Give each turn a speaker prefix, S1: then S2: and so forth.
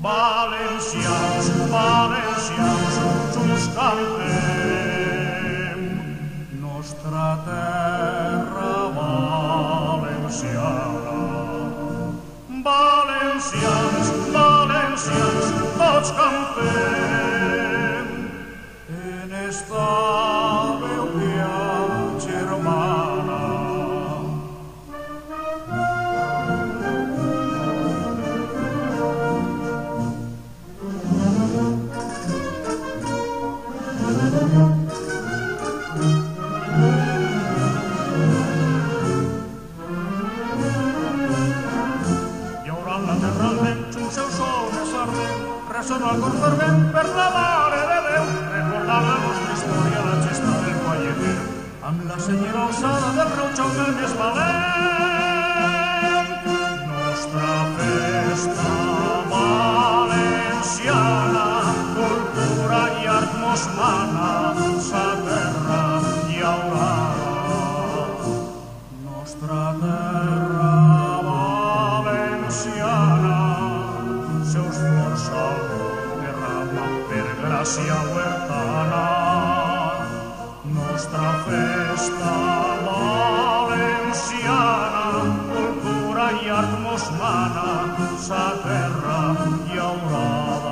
S1: Valencians, valencians, junts cantem. Nostra terra valenciana. Valencians, valencians, tots campem en esta veu germana. Ressona el cor fervent per la Mare de Déu, recordant la nostra història, la gesta del Palleter, amb la senyera alçada del reu Jaume el més valent. Nostra festa valenciana, cultura i art mos mana, sa terra llaurada. Nostra terra valenciana, seus força derrama per gràcia huertana. Nostra festa valenciana, cultura i art mos mana, sa terra llaurada.